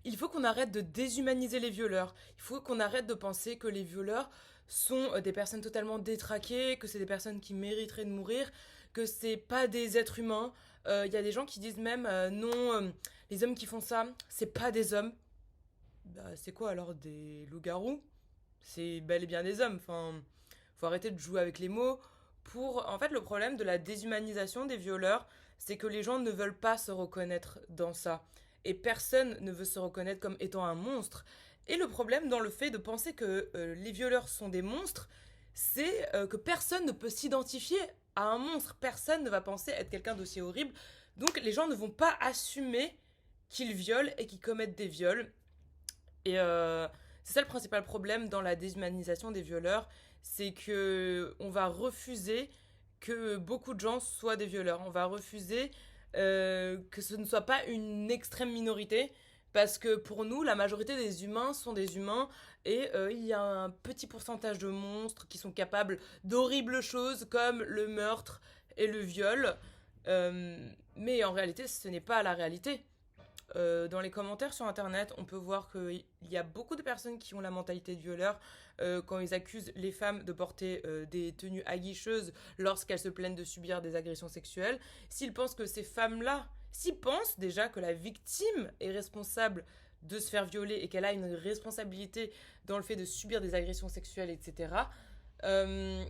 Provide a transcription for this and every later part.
il faut qu'on arrête de déshumaniser les violeurs. Il faut qu'on arrête de penser que les violeurs sont des personnes totalement détraquées, que c'est des personnes qui mériteraient de mourir, que c'est pas des êtres humains. Il y a des gens qui disent même non, les hommes qui font ça, c'est pas des hommes. Bah, c'est quoi alors des loups-garous? C'est bel et bien des hommes. Enfin, faut arrêter de jouer avec les mots. En fait, le problème de la déshumanisation des violeurs, c'est que les gens ne veulent pas se reconnaître dans ça. Et personne ne veut se reconnaître comme étant un monstre. Et le problème dans le fait de penser que les violeurs sont des monstres, c'est que personne ne peut s'identifier à un monstre. Personne ne va penser être quelqu'un d'aussi horrible. Donc les gens ne vont pas assumer qu'ils violent et qu'ils commettent des viols. Et c'est ça le principal problème dans la déshumanisation des violeurs, c'est que on va refuser que beaucoup de gens soient des violeurs. On va refuser que ce ne soit pas une extrême minorité, parce que pour nous, la majorité des humains sont des humains, et il y a un petit pourcentage de monstres qui sont capables d'horribles choses comme le meurtre et le viol. Mais en réalité, ce n'est pas la réalité. Dans les commentaires sur internet, on peut voir qu'il y a beaucoup de personnes qui ont la mentalité de violeur quand ils accusent les femmes de porter des tenues aguicheuses lorsqu'elles se plaignent de subir des agressions sexuelles. S'ils pensent que ces femmes-là, s'ils pensent déjà que la victime est responsable de se faire violer et qu'elle a une responsabilité dans le fait de subir des agressions sexuelles, etc. Euh,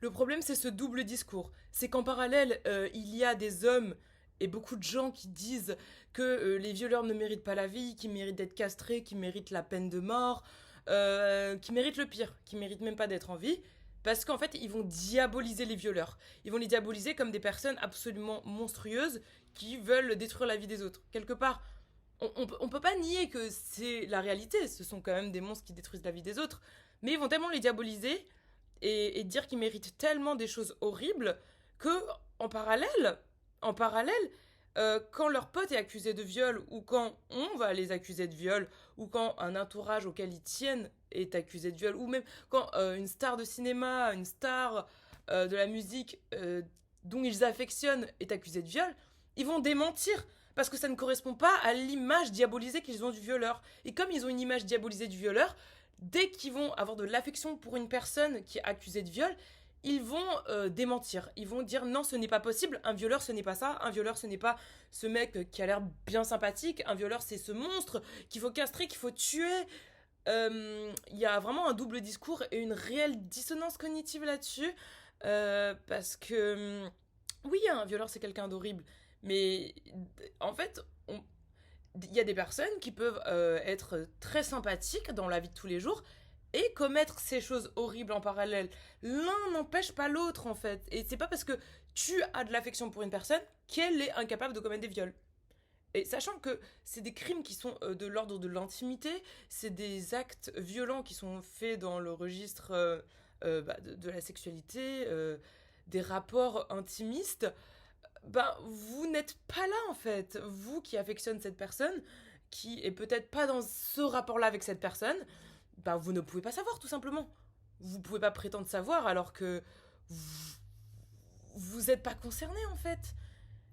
le problème, c'est ce double discours. C'est qu'en parallèle, il y a des hommes et beaucoup de gens qui disent que les violeurs ne méritent pas la vie, qui méritent d'être castrés, qui méritent la peine de mort, qui méritent le pire, qui méritent même pas d'être en vie. Parce qu'en fait, ils vont diaboliser les violeurs. Ils vont les diaboliser comme des personnes absolument monstrueuses qui veulent détruire la vie des autres. Quelque part, on peut pas nier que c'est la réalité. Ce sont quand même des monstres qui détruisent la vie des autres. Mais ils vont tellement les diaboliser et dire qu'ils méritent tellement des choses horribles que, en parallèle, quand leur pote est accusé de viol, ou quand on va les accuser de viol, ou quand un entourage auquel ils tiennent est accusé de viol, ou même quand une star de cinéma, une star de la musique dont ils affectionnent est accusée de viol, ils vont démentir. Parce que ça ne correspond pas à l'image diabolisée qu'ils ont du violeur. Et comme ils ont une image diabolisée du violeur, dès qu'ils vont avoir de l'affection pour une personne qui est accusée de viol, ils vont démentir. Ils vont dire non, ce n'est pas possible. Un violeur, ce n'est pas ça. Un violeur, ce n'est pas ce mec qui a l'air bien sympathique. Un violeur, c'est ce monstre qu'il faut castrer, qu'il faut tuer. Il y a vraiment un double discours et une réelle dissonance cognitive là-dessus. Parce que oui, un violeur, c'est quelqu'un d'horrible. Mais en fait, il y a des personnes qui peuvent être très sympathiques dans la vie de tous les jours et commettre ces choses horribles en parallèle. L'un n'empêche pas l'autre en fait. Et c'est pas parce que tu as de l'affection pour une personne qu'elle est incapable de commettre des viols. Et sachant que c'est des crimes qui sont de l'ordre de l'intimité, c'est des actes violents qui sont faits dans le registre de la sexualité, des rapports intimistes, ben vous n'êtes pas là en fait. Vous qui affectionne cette personne, qui est peut-être pas dans ce rapport-là avec cette personne, ben vous ne pouvez pas savoir tout simplement. Vous pouvez pas prétendre savoir alors que vous êtes pas concerné en fait.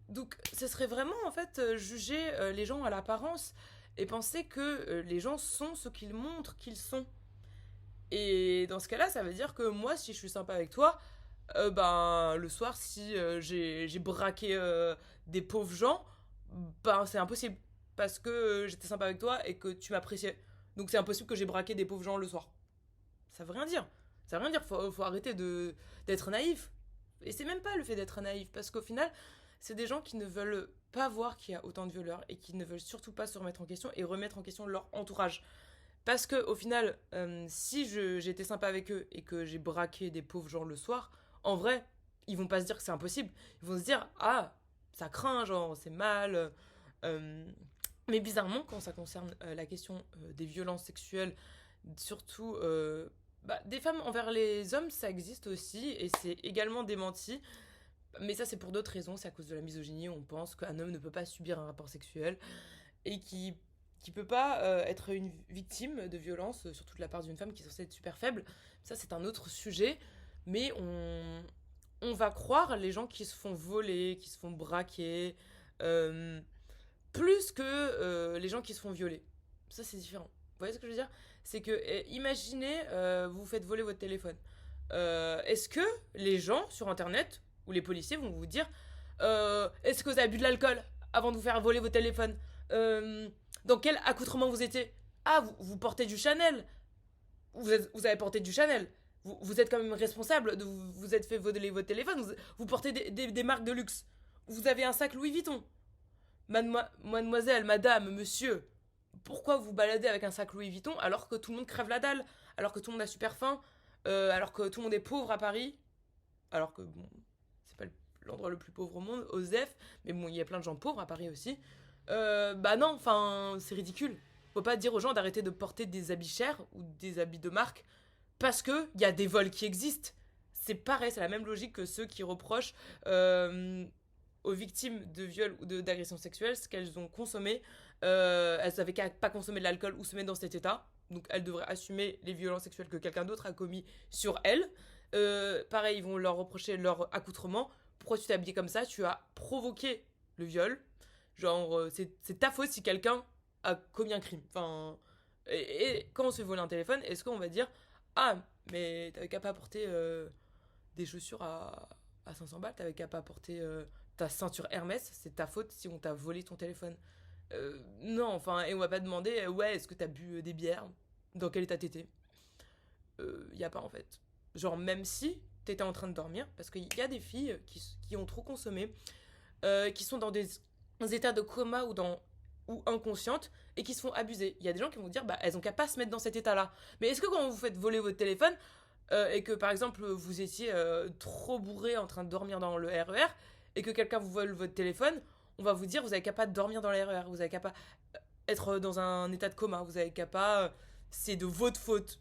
Donc ce serait vraiment en fait juger les gens à l'apparence et penser que les gens sont ce qu'ils montrent qu'ils sont. Et dans ce cas-là, ça veut dire que moi, si je suis sympa avec toi, ben le soir, si j'ai braqué des pauvres gens, ben c'est impossible parce que j'étais sympa avec toi et que tu m'appréciais. Donc c'est impossible que j'ai braqué des pauvres gens le soir. Ça veut rien dire. Ça veut rien dire. Faut arrêter d'être naïf. Et c'est même pas le fait d'être naïf parce qu'au final, c'est des gens qui ne veulent pas voir qu'il y a autant de violeurs et qui ne veulent surtout pas se remettre en question et remettre en question leur entourage. Parce que au final, si j'étais sympa avec eux et que j'ai braqué des pauvres gens le soir, en vrai, ils vont pas se dire que c'est impossible. Ils vont se dire ah ça craint, genre c'est mal. Euh, mais bizarrement, quand ça concerne la question des violences sexuelles, surtout des femmes envers les hommes, ça existe aussi et c'est également démenti. Mais ça, c'est pour d'autres raisons. C'est à cause de la misogynie. On pense qu'un homme ne peut pas subir un rapport sexuel et qui peut pas être une victime de violence, surtout de la part d'une femme qui est censée être super faible. Ça, c'est un autre sujet. Mais on va croire les gens qui se font voler, qui se font braquer, euh, plus que les gens qui se font violer. Ça, c'est différent. Vous voyez ce que je veux dire? C'est que, imaginez, vous vous faites voler votre téléphone. Est-ce que les gens sur Internet ou les policiers vont vous dire est-ce que vous avez bu de l'alcool avant de vous faire voler votre téléphone? Dans quel accoutrement vous étiez? Ah, vous portez du Chanel. Vous avez porté du Chanel. Vous êtes quand même responsable de vous êtes fait voler votre téléphone. Vous portez des marques de luxe. Vous avez un sac Louis Vuitton. Mademoiselle, madame, monsieur, pourquoi vous baladez avec un sac Louis Vuitton alors que tout le monde crève la dalle, alors que tout le monde a super faim, alors que tout le monde est pauvre à Paris, alors que bon, c'est pas l'endroit le plus pauvre au monde, Osef, mais bon, il y a plein de gens pauvres à Paris aussi. Bah non, enfin, c'est ridicule. Faut pas dire aux gens d'arrêter de porter des habits chers ou des habits de marque parce que il y a des vols qui existent. C'est pareil, c'est la même logique que ceux qui reprochent aux victimes de viol ou d'agression sexuelle ce qu'elles ont consommé. Elles n'avaient qu'à pas consommer de l'alcool ou se mettre dans cet état. Donc elles devraient assumer les violences sexuelles que quelqu'un d'autre a commis sur elles. Pareil, ils vont leur reprocher leur accoutrement. Pourquoi tu t'es habillé comme ça? Tu as provoqué le viol. Genre, c'est ta faute si quelqu'un a commis un crime. Enfin, et quand on se fait voler un téléphone, est-ce qu'on va dire ah, mais t'avais qu'à pas porter des chaussures à 500 balles, t'avais qu'à pas porter ta ceinture Hermès, c'est ta faute si on t'a volé ton téléphone. Non, enfin, et on va pas demander ouais, est-ce que t'as bu des bières? Dans quel état t'étais? Y a pas en fait. Genre, même si t'étais en train de dormir, parce qu'il y a des filles qui ont trop consommé, qui sont dans des états de coma ou inconscientes et qui se font abuser. Il y a des gens qui vont dire bah elles ont qu'à pas se mettre dans cet état-là. Mais est-ce que quand vous faites voler votre téléphone et que par exemple vous étiez trop bourré en train de dormir dans le RER et que quelqu'un vous vole votre téléphone, on va vous dire vous avez qu'à pas dormir dans le RER, vous avez qu'à pas être dans un état de coma, vous avez qu'à pas c'est de votre faute.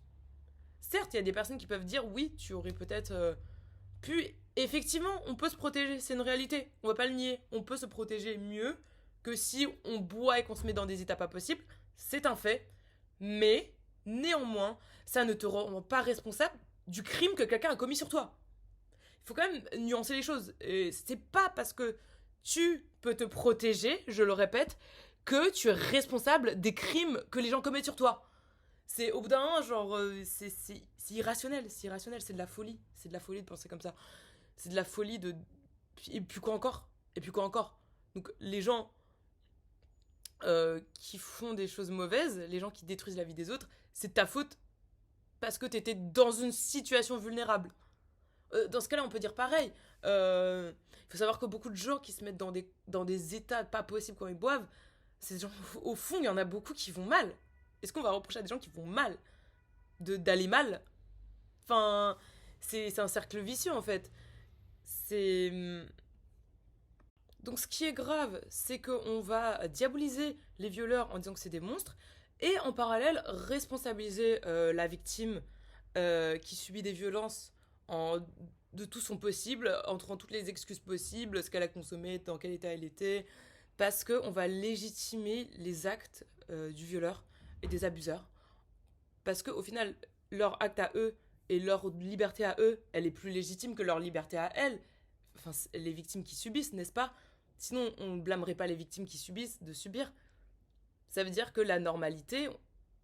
Certes, il y a des personnes qui peuvent dire oui, tu aurais peut-être pu. Effectivement, on peut se protéger, c'est une réalité. On va pas le nier. On peut se protéger mieux que si on boit et qu'on se met dans des états pas possibles. C'est un fait. Mais, néanmoins, ça ne te rend pas responsable du crime que quelqu'un a commis sur toi. Il faut quand même nuancer les choses. Et c'est pas parce que tu peux te protéger, je le répète, que tu es responsable des crimes que les gens commettent sur toi. C'est au bout d'un moment, genre, c'est irrationnel, c'est de la folie. C'est de la folie de penser comme ça. C'est de la folie de. Et puis quoi encore? Et puis quoi encore? Donc les gens qui font des choses mauvaises, les gens qui détruisent la vie des autres, c'est de ta faute parce que t'étais dans une situation vulnérable. Dans ce cas-là, on peut dire pareil. Il faut savoir que beaucoup de gens qui se mettent dans des états pas possibles quand ils boivent, ces gens, au fond, il y en a beaucoup qui vont mal. Est-ce qu'on va reprocher à des gens qui vont mal d'aller mal? Enfin, c'est un cercle vicieux en fait. C'est. Donc ce qui est grave, c'est qu'on va diaboliser les violeurs en disant que c'est des monstres, et en parallèle responsabiliser la victime qui subit des violences en, de tout son possible, en trouvant toutes les excuses possibles, ce qu'elle a consommé, dans quel état elle était, parce qu'on va légitimer les actes du violeur et des abuseurs. Parce qu'au final, leur acte à eux et leur liberté à eux, elle est plus légitime que leur liberté à elles. Enfin, les victimes qui subissent, n'est-ce pas? Sinon, on ne blâmerait pas les victimes qui subissent de subir. Ça veut dire que la normalité,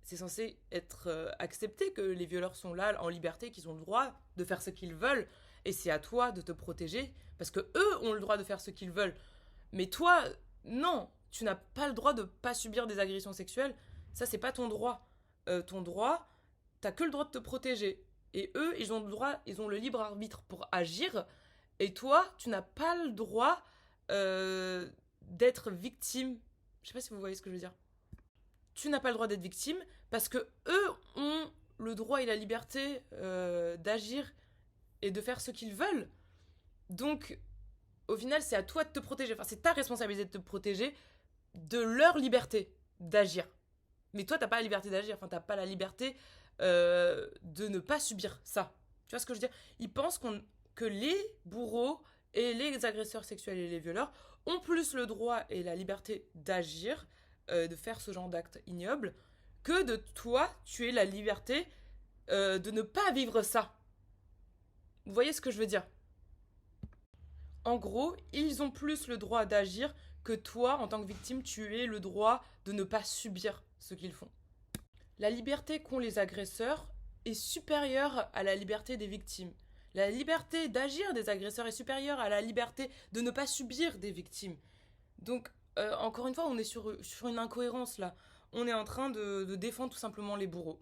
c'est censé être accepté, que les violeurs sont là en liberté, qu'ils ont le droit de faire ce qu'ils veulent. Et c'est à toi de te protéger, parce que eux ont le droit de faire ce qu'ils veulent. Mais toi, non, tu n'as pas le droit de pas subir des agressions sexuelles. Ça, c'est pas ton droit. Ton droit, t'as que le droit de te protéger. Et eux, ils ont le droit, ils ont le libre arbitre pour agir. Et toi, tu n'as pas le droit d'être victime. Je sais pas si vous voyez ce que je veux dire. Tu n'as pas le droit d'être victime parce que eux ont le droit et la liberté d'agir et de faire ce qu'ils veulent. Donc, au final, c'est à toi de te protéger. Enfin, c'est ta responsabilité de te protéger de leur liberté d'agir. Mais toi, t'as pas la liberté d'agir. Enfin, t'as pas la liberté de ne pas subir ça. Tu vois ce que je veux dire? Ils pensent que les bourreaux et les agresseurs sexuels et les violeurs ont plus le droit et la liberté d'agir, de faire ce genre d'acte ignoble, que de toi, tu aies la liberté de ne pas vivre ça. Vous voyez ce que je veux dire? En gros, ils ont plus le droit d'agir que toi, en tant que victime, tu aies le droit de ne pas subir ce qu'ils font. La liberté qu'ont les agresseurs est supérieure à la liberté des victimes. La liberté d'agir des agresseurs est supérieure à la liberté de ne pas subir des victimes. Donc, encore une fois, on est sur une incohérence là. On est en train de défendre tout simplement les bourreaux.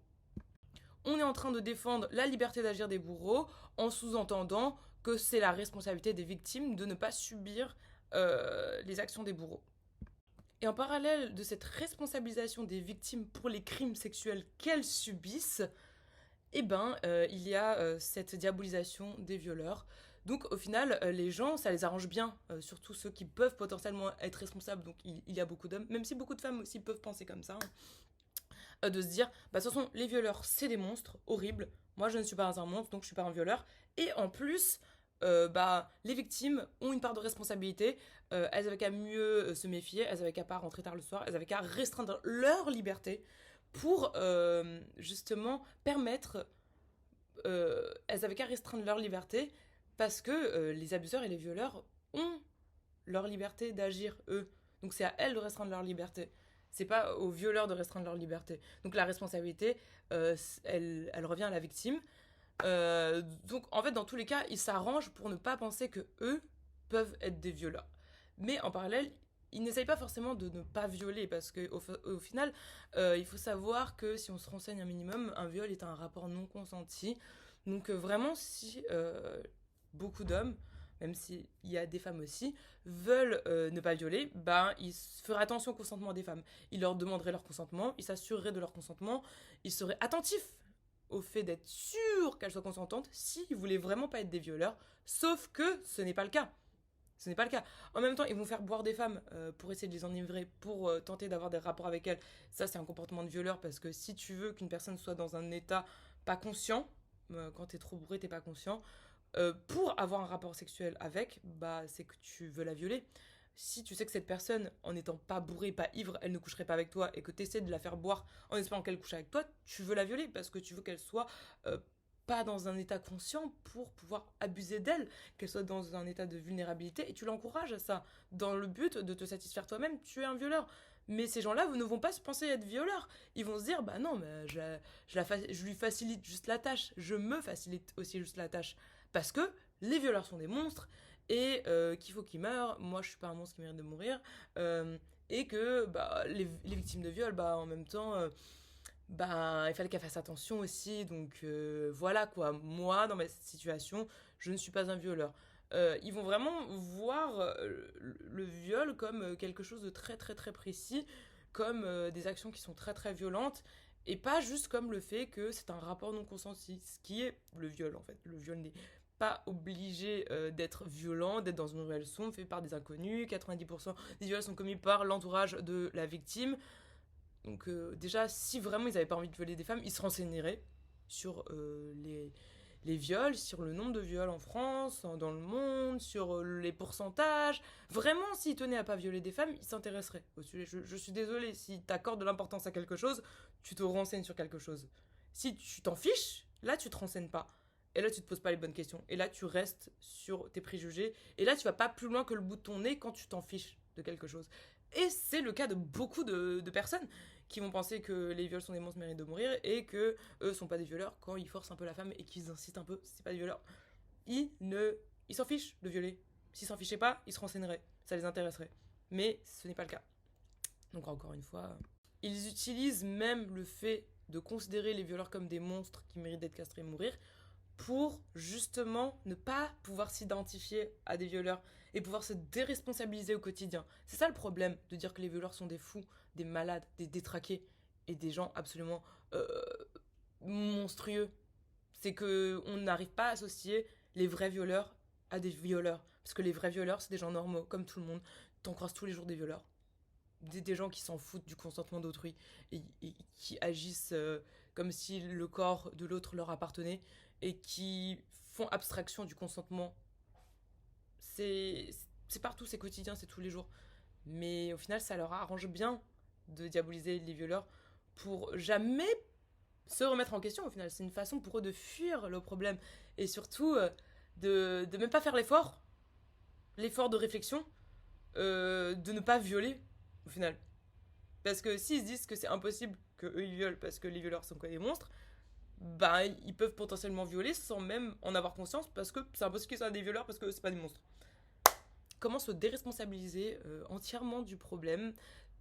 On est en train de défendre la liberté d'agir des bourreaux en sous-entendant que c'est la responsabilité des victimes de ne pas subir les actions des bourreaux. Et en parallèle de cette responsabilisation des victimes pour les crimes sexuels qu'elles subissent, il y a cette diabolisation des violeurs. Donc au final, les gens, ça les arrange bien, surtout ceux qui peuvent potentiellement être responsables. Donc il y a beaucoup d'hommes, même si beaucoup de femmes aussi peuvent penser comme ça, de se dire, bah de toute façon, les violeurs, c'est des monstres horribles. Moi, je ne suis pas un monstre, donc je suis pas un violeur. Et en plus, les victimes ont une part de responsabilité. Elles avaient qu'à mieux se méfier, elles avaient qu'à pas rentrer tard le soir, elles avaient qu'à restreindre leur liberté pour justement permettre. Elles avaient qu'à restreindre leur liberté parce que les abuseurs et les violeurs ont leur liberté d'agir eux. Donc c'est à elles de restreindre leur liberté. C'est pas aux violeurs de restreindre leur liberté. Donc la responsabilité, elle revient à la victime. Donc en fait, dans tous les cas, ils s'arrangent pour ne pas penser que eux peuvent être des violeurs. Mais en parallèle, ils n'essayent pas forcément de ne pas violer parce qu'au final, il faut savoir que si on se renseigne un minimum, un viol est un rapport non consenti. Donc vraiment, si beaucoup d'hommes, même s'il y a des femmes aussi, veulent ne pas violer, ils feraient attention au consentement des femmes. Ils leur demanderaient leur consentement, ils s'assureraient de leur consentement, ils seraient attentifs au fait d'être sûrs qu'elles soient consentantes s'ils voulaient vraiment pas être des violeurs, sauf que ce n'est pas le cas. Ce n'est pas le cas. En même temps, ils vont faire boire des femmes pour essayer de les enivrer, pour tenter d'avoir des rapports avec elles. Ça, c'est un comportement de violeur parce que si tu veux qu'une personne soit dans un état pas conscient, quand t'es trop bourré, t'es pas conscient, pour avoir un rapport sexuel avec, c'est que tu veux la violer. Si tu sais que cette personne, en n'étant pas bourrée, pas ivre, elle ne coucherait pas avec toi et que tu essaies de la faire boire en espérant qu'elle couche avec toi, tu veux la violer parce que tu veux qu'elle soit pas dans un état conscient pour pouvoir abuser d'elle, qu'elle soit dans un état de vulnérabilité et tu l'encourages à ça. Dans le but de te satisfaire toi-même, tu es un violeur. Mais ces gens-là ne vont pas se penser être violeurs. Ils vont se dire, bah non, mais je lui facilite juste la tâche. Je me facilite aussi juste la tâche. Parce que les violeurs sont des monstres et qu'il faut qu'ils meurent. Moi, je suis pas un monstre qui mérite de mourir. Et que les victimes de viol, en même temps, il fallait qu'elles fassent attention aussi. Donc voilà quoi. Moi, dans ma situation, je ne suis pas un violeur. Ils vont vraiment voir le viol comme quelque chose de très très très précis, comme des actions qui sont très très violentes, et pas juste comme le fait que c'est un rapport non consenti, ce qui est le viol en fait. Le viol n'est pas obligé d'être violent, d'être dans une ruelle sombre, fait par des inconnus. 90% des viols sont commis par l'entourage de la victime. Donc déjà, si vraiment ils n'avaient pas envie de violer des femmes, ils se renseigneraient sur les viols, sur le nombre de viols en France, dans le monde, sur les pourcentages. Vraiment, s'ils tenaient à pas violer des femmes, ils s'intéresseraient au sujet. Je suis désolée, si tu accordes de l'importance à quelque chose, tu te renseignes sur quelque chose. Si tu t'en fiches, là tu te renseignes pas. Et là tu te poses pas les bonnes questions. Et là tu restes sur tes préjugés. Et là tu vas pas plus loin que le bout de ton nez quand tu t'en fiches de quelque chose. Et c'est le cas de beaucoup de personnes qui vont penser que les viols sont des monstres méritent de mourir et que eux sont pas des violeurs quand ils forcent un peu la femme et qu'ils incitent un peu, c'est pas des violeurs. Ils s'en fichent de violer. S'ils s'en fichaient pas, ils se renseigneraient, ça les intéresserait. Mais ce n'est pas le cas. Donc encore une fois, ils utilisent même le fait de considérer les violeurs comme des monstres qui méritent d'être castrés et mourir pour justement ne pas pouvoir s'identifier à des violeurs et pouvoir se déresponsabiliser au quotidien. C'est ça le problème de dire que les violeurs sont des fous, des malades, des détraqués et des gens absolument monstrueux. C'est que on n'arrive pas à associer les vrais violeurs à des violeurs. Parce que les vrais violeurs, c'est des gens normaux, comme tout le monde. T'en croises tous les jours des violeurs. Des gens qui s'en foutent du consentement d'autrui et qui agissent comme si le corps de l'autre leur appartenait et qui font abstraction du consentement. C'est partout, c'est quotidien, c'est tous les jours. Mais au final, ça leur arrange bien de diaboliser les violeurs pour jamais se remettre en question. Au final, c'est une façon pour eux de fuir le problème et surtout de même pas faire l'effort de réflexion de ne pas violer, au final. Parce que s'ils se disent que c'est impossible qu'eux ils violent parce que les violeurs sont quoi des monstres, bah ils peuvent potentiellement violer sans même en avoir conscience parce que c'est impossible qu'ils soient des violeurs parce que c'est pas des monstres. Comment se déresponsabiliser entièrement du problème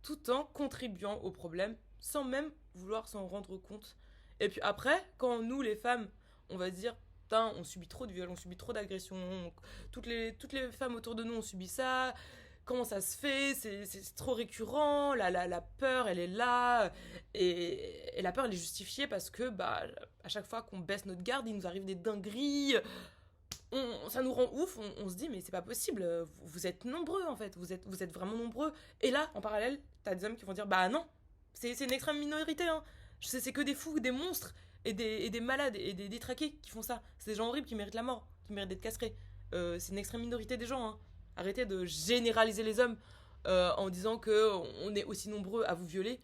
tout en contribuant au problème sans même vouloir s'en rendre compte. Et puis après, quand nous les femmes, on va dire putain, on subit trop de viols, on subit trop d'agressions, toutes les femmes autour de nous ont subi ça, comment ça se fait, c'est trop récurrent, la peur elle est là, et la peur elle est justifiée parce que bah, à chaque fois qu'on baisse notre garde, il nous arrive des dingueries, ça nous rend ouf, on se dit mais c'est pas possible, vous êtes nombreux en fait, vous êtes vraiment nombreux. Et là, en parallèle, t'as des hommes qui vont dire bah non, c'est une extrême minorité, hein. C'est que des fous, des monstres, et des malades, et des détraqués qui font ça. C'est des gens horribles qui méritent la mort, qui méritent d'être castrés. C'est une extrême minorité des gens, hein. Arrêtez de généraliser les hommes en disant que on est aussi nombreux à vous violer,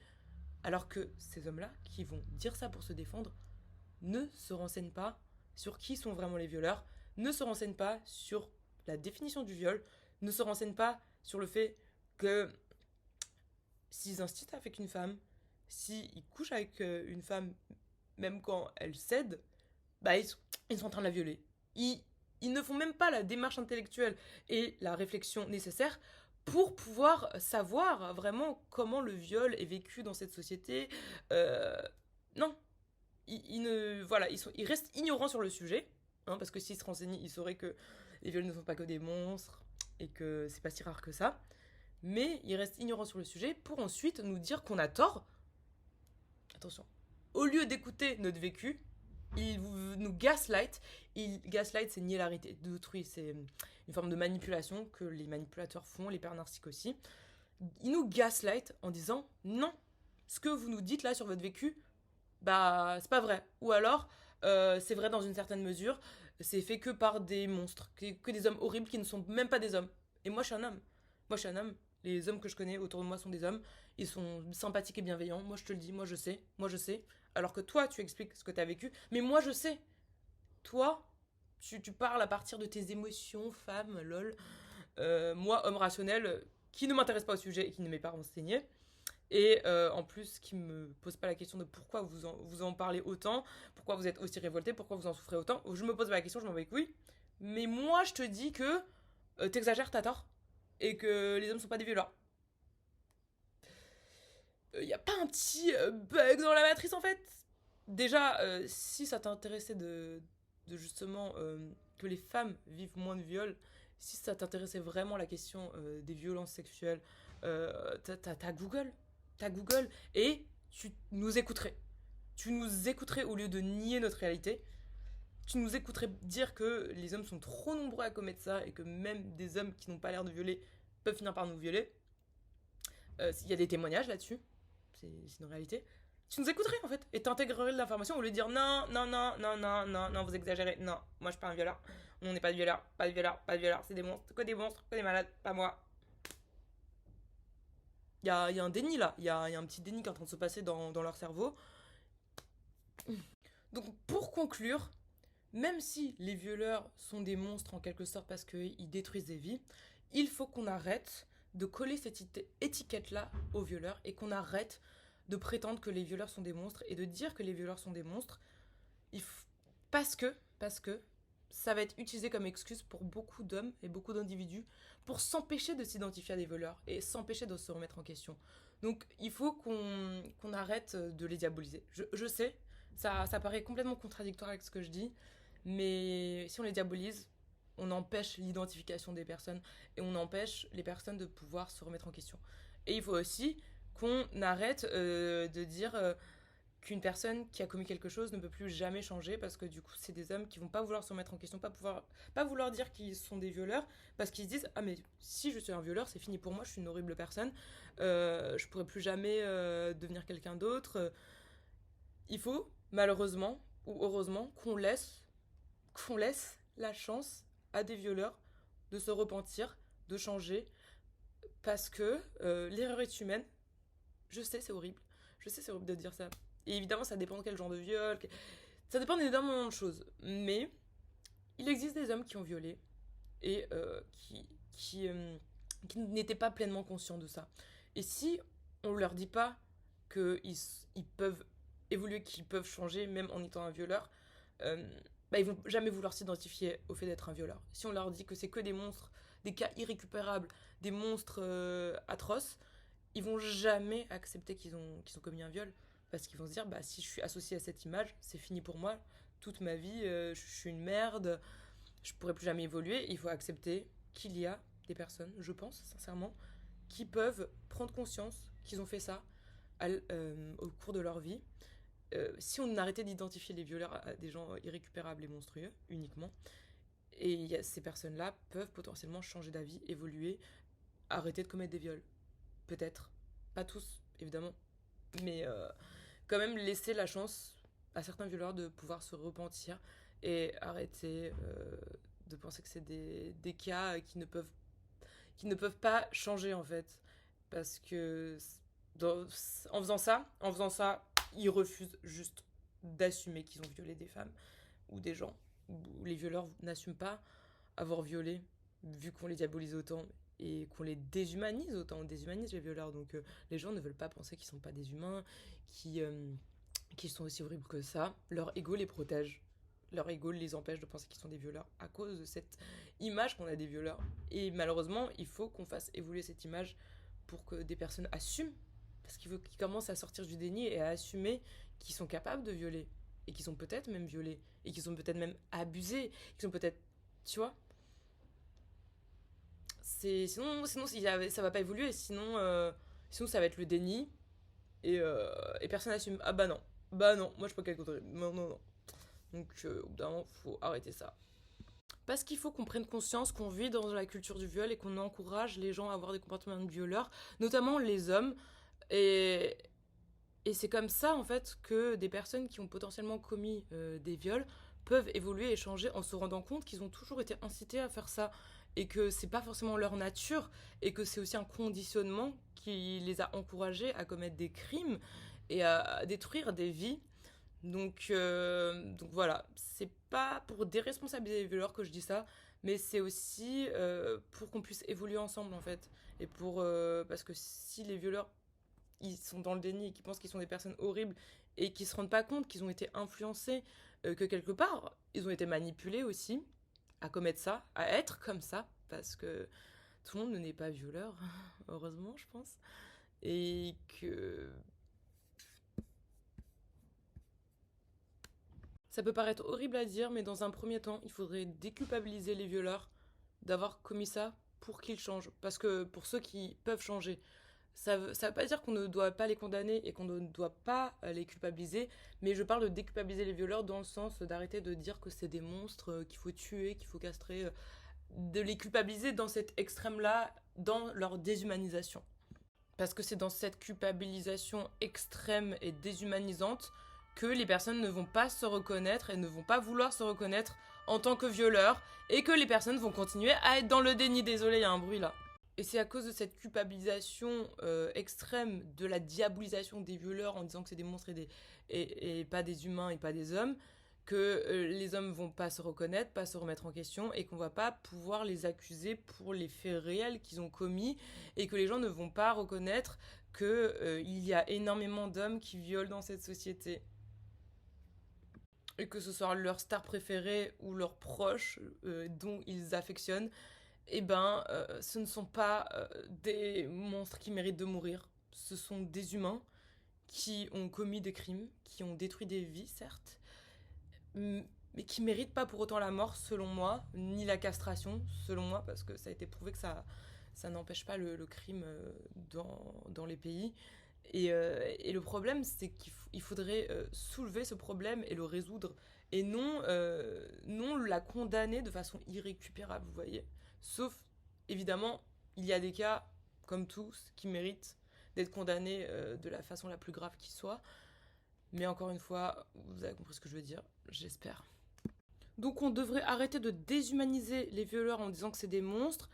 alors que ces hommes-là, qui vont dire ça pour se défendre, ne se renseignent pas sur qui sont vraiment les violeurs, ne se renseignent pas sur la définition du viol, ne se renseignent pas sur le fait que s'ils insistent avec une femme, s'ils couchent avec une femme, même quand elle cède, bah ils sont en train de la violer. Ils ne font même pas la démarche intellectuelle et la réflexion nécessaire pour pouvoir savoir vraiment comment le viol est vécu dans cette société. Non, voilà, ils restent ignorants sur le sujet, hein, parce que s'ils se renseignaient, ils sauraient que les viols ne sont pas que des monstres et que c'est pas si rare que ça. Mais ils restent ignorants sur le sujet pour ensuite nous dire qu'on a tort. Attention, au lieu d'écouter notre vécu, ils nous gaslight. Gaslight, c'est nier la réalité d'autrui, c'est une forme de manipulation que les manipulateurs font, les pères narcissiques aussi. Ils nous gaslight en disant non, ce que vous nous dites là sur votre vécu, bah c'est pas vrai. Ou alors c'est vrai dans une certaine mesure, c'est fait que par des monstres, que des hommes horribles qui ne sont même pas des hommes. Et moi je suis un homme. Moi je suis un homme. Les hommes que je connais autour de moi sont des hommes. Ils sont sympathiques et bienveillants. Moi je te le dis, moi je sais. Moi je sais. Alors que toi tu expliques ce que t'as vécu. Mais moi je sais. Toi, tu parles à partir de tes émotions, femme, lol. Moi, homme rationnel, qui ne m'intéresse pas au sujet et qui ne m'est pas renseigné, et en plus qui me pose pas la question de pourquoi vous en parlez autant, pourquoi vous êtes aussi révolté, pourquoi vous en souffrez autant. Je me pose pas la question, je m'en bats les couilles. Mais moi je te dis que t'exagères, t'as tort, et que les hommes sont pas des violeurs. Y a pas un petit bug dans la matrice en fait? Déjà, si ça t'intéressait de justement que les femmes vivent moins de viols, si ça t'intéressait vraiment la question des violences sexuelles, t'as Google. T'as Google et tu nous écouterais. Tu nous écouterais au lieu de nier notre réalité. Tu nous écouterais dire que les hommes sont trop nombreux à commettre ça et que même des hommes qui n'ont pas l'air de violer peuvent finir par nous violer. Il y a des témoignages là-dessus. C'est une réalité. Tu nous écouterais en fait et t'intégrerais de l'information au lieu de dire non, non, non, non, non, non, non, vous exagérez. Non, moi je suis pas un violeur. On n'est pas de violeurs, pas de violeurs, pas de violeurs. C'est des monstres, que des malades, pas moi. Il y a un déni là. Il y a un petit déni qui est en train de se passer dans leur cerveau. Donc pour conclure, même si les violeurs sont des monstres en quelque sorte parce qu'ils détruisent des vies, il faut qu'on arrête de coller cette étiquette-là aux violeurs et qu'on arrête de prétendre que les violeurs sont des monstres et de dire que les violeurs sont des monstres. Parce que ça va être utilisé comme excuse pour beaucoup d'hommes et beaucoup d'individus pour s'empêcher de s'identifier à des violeurs et s'empêcher de se remettre en question. Donc il faut qu'on arrête de les diaboliser. Je sais, ça paraît complètement contradictoire avec ce que je dis, mais si on les diabolise, on empêche l'identification des personnes et on empêche les personnes de pouvoir se remettre en question. Et il faut aussi qu'on arrête de dire qu'une personne qui a commis quelque chose ne peut plus jamais changer parce que du coup c'est des hommes qui vont pas vouloir se remettre en question, pas vouloir dire qu'ils sont des violeurs parce qu'ils se disent ah mais si je suis un violeur c'est fini pour moi, je suis une horrible personne, je pourrais plus jamais devenir quelqu'un d'autre. Il faut malheureusement ou heureusement qu'on laisse la chance à des violeurs de se repentir, de changer parce que l'erreur est humaine. Je sais c'est horrible, de dire ça. Et évidemment, ça dépend de quel genre de viol. Ça dépend d'énormément de choses. Mais il existe des hommes qui ont violé et qui qui n'étaient pas pleinement conscients de ça. Et si on leur dit pas qu'ils peuvent évoluer, qu'ils peuvent changer, même en étant un violeur, euh, ils vont jamais vouloir s'identifier au fait d'être un violeur. Si on leur dit que c'est que des monstres, des cas irrécupérables, des monstres atroces, ils vont jamais accepter qu'ils ont commis un viol. Parce qu'ils vont se dire, si je suis associé à cette image, c'est fini pour moi. Toute ma vie, je suis une merde, je pourrai plus jamais évoluer. Il faut accepter qu'il y a des personnes, je pense sincèrement, qui peuvent prendre conscience qu'ils ont fait ça au cours de leur vie. Si on arrêtait d'identifier les violeurs à des gens irrécupérables et monstrueux uniquement, et ces personnes-là peuvent potentiellement changer d'avis, évoluer, arrêter de commettre des viols. Peut-être. Pas tous, évidemment. Mais quand même laisser la chance à certains violeurs de pouvoir se repentir et arrêter de penser que c'est des cas qui ne peuvent pas changer en fait. Parce que en faisant ça, ils refusent juste d'assumer qu'ils ont violé des femmes ou des gens. Où les violeurs n'assument pas avoir violé, vu qu'on les diabolise autant et qu'on les déshumanise autant. On déshumanise les violeurs, donc les gens ne veulent pas penser qu'ils sont pas des humains, qu'ils sont aussi horribles que ça. Leur ego les protège. Leur ego les empêche de penser qu'ils sont des violeurs à cause de cette image qu'on a des violeurs. Et malheureusement, il faut qu'on fasse évoluer cette image pour que des personnes assument, parce qu'il faut qu'ils commencent à sortir du déni et à assumer qu'ils sont capables de violer, et qu'ils sont peut-être même violés, et qu'ils sont peut-être même abusés, qu'ils sont peut-être... Tu vois, sinon ça va pas évoluer, sinon ça va être le déni, et personne n'assume. Ah bah non, moi je peux pas quelque chose. Non, non, non. Donc au bout d'un moment, faut arrêter ça. Parce qu'il faut qu'on prenne conscience qu'on vit dans la culture du viol et qu'on encourage les gens à avoir des comportements de violeurs, notamment les hommes. Et, et c'est comme ça, en fait, que des personnes qui ont potentiellement commis des viols peuvent évoluer et changer en se rendant compte qu'ils ont toujours été incités à faire ça. Et que c'est pas forcément leur nature, et que c'est aussi un conditionnement qui les a encouragés à commettre des crimes et à détruire des vies. Donc voilà, c'est pas pour déresponsabiliser les violeurs que je dis ça, mais c'est aussi pour qu'on puisse évoluer ensemble en fait. Et parce que si les violeurs ils sont dans le déni et qu'ils pensent qu'ils sont des personnes horribles et qu'ils se rendent pas compte qu'ils ont été influencés, que quelque part ils ont été manipulés aussi à commettre ça, à être comme ça, parce que tout le monde n'est pas violeur, heureusement je pense, et que ça peut paraître horrible à dire, mais dans un premier temps, il faudrait déculpabiliser les violeurs d'avoir commis ça pour qu'ils changent. Parce que pour ceux qui peuvent changer, ça veut pas dire qu'on ne doit pas les condamner et qu'on ne doit pas les culpabiliser, mais je parle de déculpabiliser les violeurs dans le sens d'arrêter de dire que c'est des monstres qu'il faut tuer, qu'il faut castrer, de les culpabiliser dans cet extrême-là, dans leur déshumanisation. Parce que c'est dans cette culpabilisation extrême et déshumanisante que les personnes ne vont pas se reconnaître et ne vont pas vouloir se reconnaître en tant que violeurs, et que les personnes vont continuer à être dans le déni. Désolé, il y a un bruit là. Et c'est à cause de cette culpabilisation extrême, de la diabolisation des violeurs en disant que c'est des monstres et pas des humains et pas des hommes, que les hommes vont pas se reconnaître, pas se remettre en question, et qu'on va pas pouvoir les accuser pour les faits réels qu'ils ont commis, et que les gens ne vont pas reconnaître que il y a énormément d'hommes qui violent dans cette société. Et que ce soit leur star préférée ou leurs proches dont ils affectionnent, ce ne sont pas des monstres qui méritent de mourir. Ce sont des humains qui ont commis des crimes, qui ont détruit des vies, certes, mais qui méritent pas pour autant la mort, selon moi, ni la castration, selon moi, parce que ça a été prouvé que ça n'empêche pas le crime dans les pays. Et le problème, c'est qu'il faudrait soulever ce problème et le résoudre, et non la condamner de façon irrécupérable, vous voyez. Sauf, évidemment, il y a des cas, comme tous, qui méritent d'être condamnés de la façon la plus grave qui soit. Mais encore une fois, vous avez compris ce que je veux dire, j'espère. Donc on devrait arrêter de déshumaniser les violeurs en disant que c'est des monstres,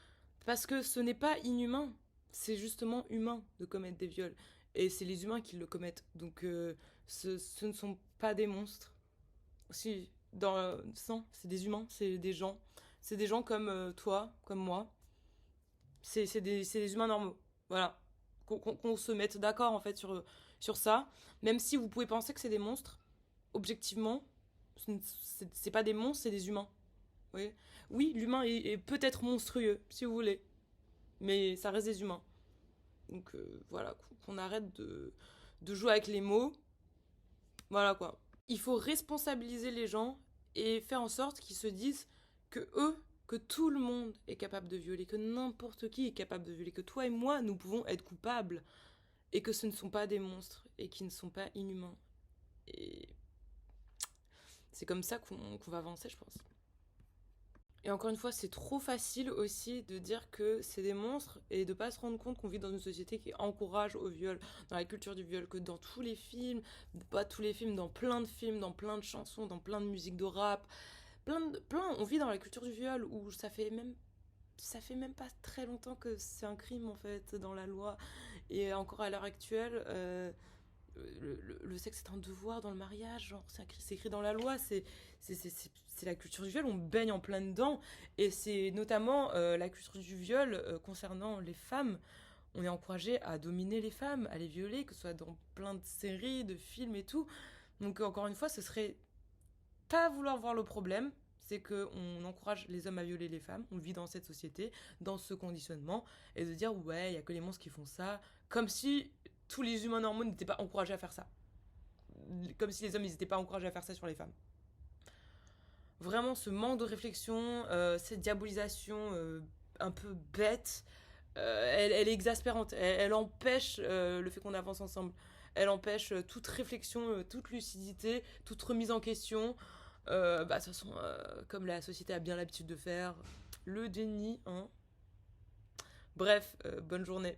parce que ce n'est pas inhumain. C'est justement humain de commettre des viols. Et c'est les humains qui le commettent. Donc ce ne sont pas des monstres. Si, non, c'est des humains, c'est des gens. C'est des gens comme toi, comme moi, C'est des humains normaux. Voilà. Qu'on se mette d'accord en fait sur ça. Même si vous pouvez penser que c'est des monstres, objectivement, c'est pas des monstres, c'est des humains. Oui, oui, l'humain est peut-être monstrueux, si vous voulez, mais ça reste des humains. Donc voilà, qu'on arrête de jouer avec les mots. Voilà quoi. Il faut responsabiliser les gens et faire en sorte qu'ils se disent que eux, que tout le monde est capable de violer, que n'importe qui est capable de violer, que toi et moi, nous pouvons être coupables et que ce ne sont pas des monstres et qu'ils ne sont pas inhumains. Et c'est comme ça qu'on va avancer, je pense. Et encore une fois, c'est trop facile aussi de dire que c'est des monstres et de pas se rendre compte qu'on vit dans une société qui encourage au viol, dans la culture du viol, que dans tous les films, pas tous les films, dans plein de chansons, dans plein de musiques de rap, on vit dans la culture du viol où ça fait même pas très longtemps que c'est un crime en fait dans la loi et encore à l'heure actuelle. Le sexe est un devoir dans le mariage, genre c'est écrit dans la loi, c'est la culture du viol, on baigne en plein dedans, et c'est notamment la culture du viol concernant les femmes. On est encouragé à dominer les femmes, à les violer, que ce soit dans plein de séries, de films et tout. Donc encore une fois, ce serait pas vouloir voir le problème, c'est qu'on encourage les hommes à violer les femmes, on vit dans cette société, dans ce conditionnement, et de dire ouais, il y a que les monstres qui font ça, comme si tous les humains normaux n'étaient pas encouragés à faire ça. Comme si les hommes n'étaient pas encouragés à faire ça sur les femmes. Vraiment, ce manque de réflexion, cette diabolisation un peu bête, elle est exaspérante. Elle empêche le fait qu'on avance ensemble. Elle empêche toute réflexion, toute lucidité, toute remise en question. De toute façon, comme la société a bien l'habitude de faire, le déni, hein. Bref, bonne journée.